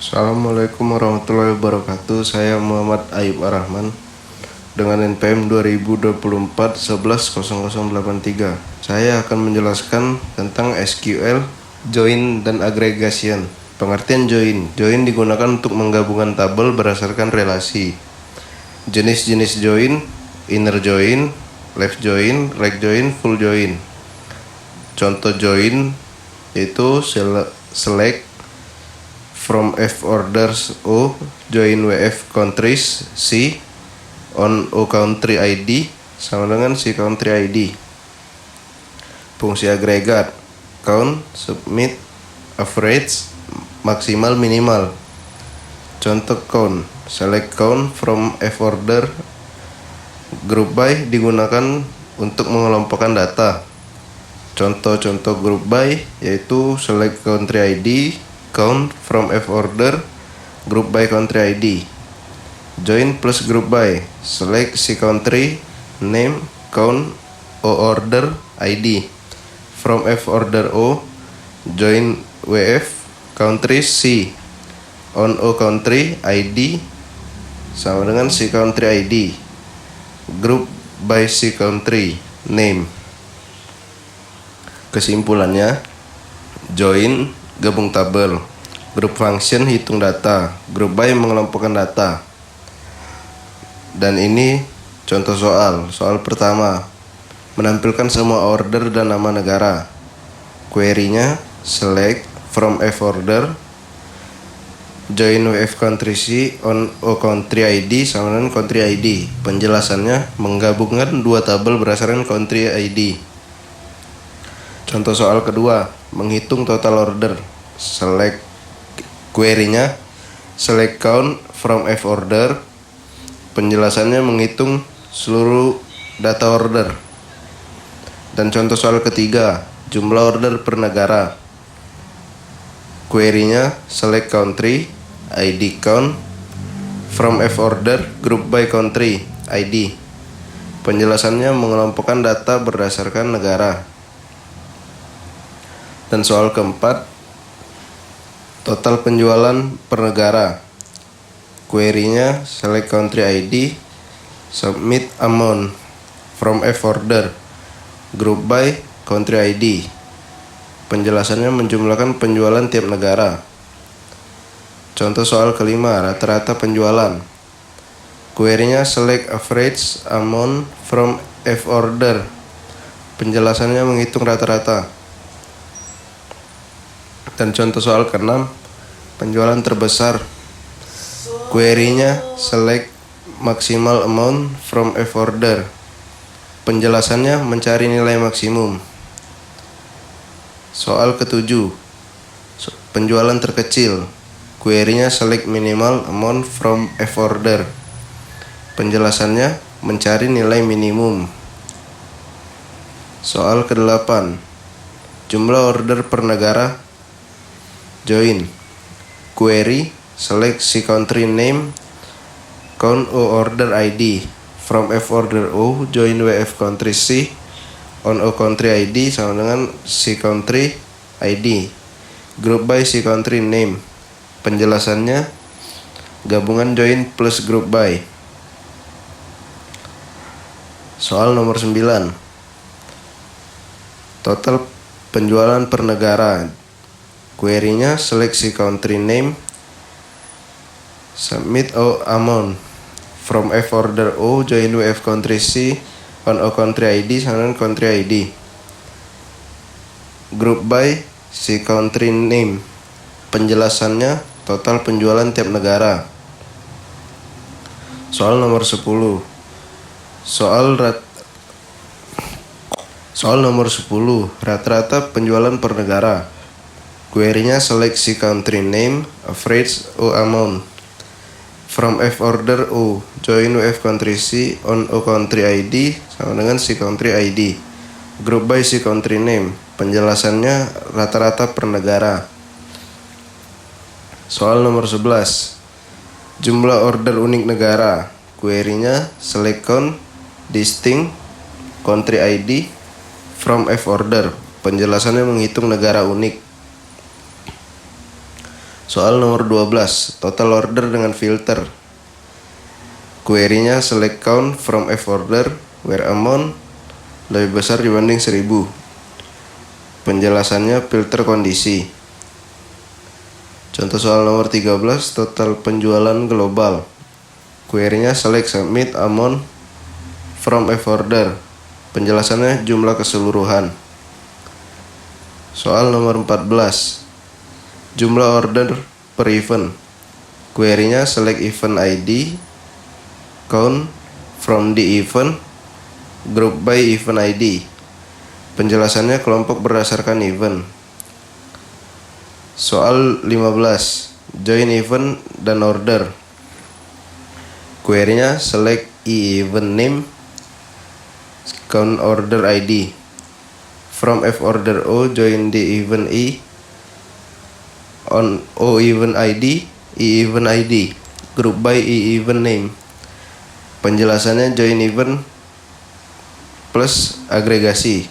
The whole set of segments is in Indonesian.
Assalamualaikum warahmatullahi wabarakatuh. Saya Muhammad Ayub Ar-Rahman dengan NPM 2024 110083. Saya akan menjelaskan tentang SQL, join dan aggregation. Pengertian join. Join digunakan untuk menggabungkan tabel berdasarkan relasi. Jenis-jenis join: inner join, left join, right join, full join. Contoh join yaitu select from F orders O, join WF countries C on O country ID sama dengan C country ID. Fungsi agregat: count, submit, average, maksimal, minimal. Contoh count: select count from F order. Group by digunakan untuk mengelompokkan data. Contoh-contoh group by yaitu select country ID, count from F order, group by country ID. Join plus group by: select C country name, count, O order, ID. From F order O, join WF country C on O country ID sama dengan C country ID. Group by C country name. Kesimpulannya, join gabung tabel, group function hitung data, group by mengelompokkan data. Dan ini contoh soal. Soal pertama, menampilkan semua order dan nama negara. Query-nya select from F order, join WF country C on O country ID sama dengan country ID. Penjelasannya menggabungkan dua tabel berdasarkan country ID. Contoh soal kedua, menghitung total order. Select query-nya select count from F order. Penjelasannya menghitung seluruh data order. Dan contoh soal ketiga, jumlah order per negara. Query-nya select country ID count from F order, group by country ID. Penjelasannya mengelompokkan data berdasarkan negara. Dan soal keempat, total penjualan per negara. Query-nya select country ID, submit amount from F order, group by country ID. Penjelasannya menjumlahkan penjualan tiap negara. Contoh soal kelima, rata-rata penjualan. Query-nya select average amount from F order. Penjelasannya menghitung rata-rata. Dan contoh soal ke-6, penjualan terbesar. Query-nya select maximal amount from F order. Penjelasannya mencari nilai maksimum. Soal ke-7, penjualan terkecil. Query-nya select minimal amount from F order. Penjelasannya mencari nilai minimum. Soal ke-8, jumlah order per negara. Join query select C country name, count O order ID. From F order O, join WF country C on O country ID sama dengan C country ID. Group by C country name. Penjelasannya gabungan join plus group by. Soal nomor 9, total penjualan per negara. Query-nya select C country name, submit O amount from F order O, join WF country C on O country ID sama dengan country ID. Group by C country name. Penjelasannya total penjualan tiap negara. Soal nomor 10, soal nomor 10, rata-rata penjualan per negara. Query-nya select C country name, average O amount. From F order O, join WF country C on O country ID sama dengan C country ID. Group by C country name. Penjelasannya rata-rata per negara. Soal nomor 11, jumlah order unik negara. Query-nya select count, distinct, country ID, from F order. Penjelasannya menghitung negara unik. Soal nomor 12, total order dengan filter. Query-nya select count from F order where amount lebih besar dibanding 1000. Penjelasannya filter kondisi. Contoh soal nomor 13, total penjualan global. Query-nya select submit amount from F order. Penjelasannya jumlah keseluruhan. Soal nomor 14, jumlah order per event. Query-nya select event ID, count from the event, group by event ID. Penjelasannya kelompok berdasarkan event. Soal 15, join event dan order. Query-nya select event name, count order ID. From F order O, join the event E. On O event ID, E event ID. Group by E event name. Penjelasannya join event plus agregasi.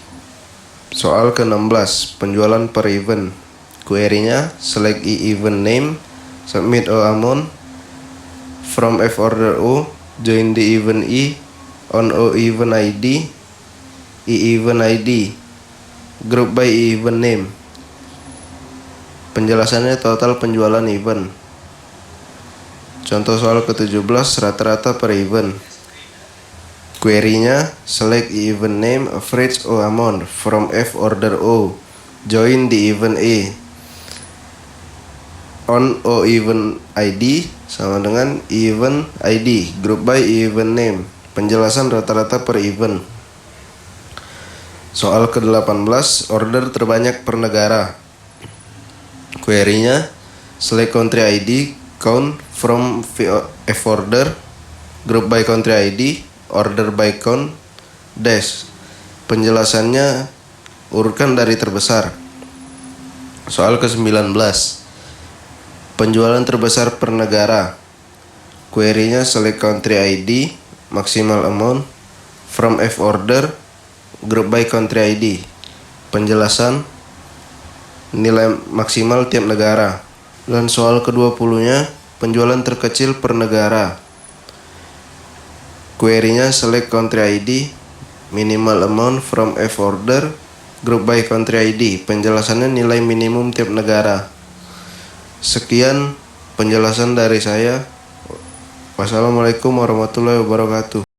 Soal ke-16, penjualan per event. Query-nya select E event name, submit O amount. From F order O, join the event E. On O event ID, E event ID. Group by event name. Penjelasannya total penjualan event. Contoh soal ke-17, rata-rata per event. Query-nya select event name, average O amount. From F order O, join the event E. On O event ID sama dengan event ID. Group by event name. Penjelasan rata-rata per event. Soal ke-18, order terbanyak per negara. Query-nya select country ID, count from F order, group by country ID, order by count, dash. Penjelasannya urutkan dari terbesar. Soal ke-19, penjualan terbesar per negara. Query-nya select country ID, maximal amount, from F order, group by country ID. Penjelasan nilai maksimal tiap negara. Dan soal ke-20-nya, penjualan terkecil per negara. Query-nya select country ID, minimal amount from F order, group by country ID. Penjelasannya nilai minimum tiap negara. Sekian penjelasan dari saya. Wassalamualaikum warahmatullahi wabarakatuh.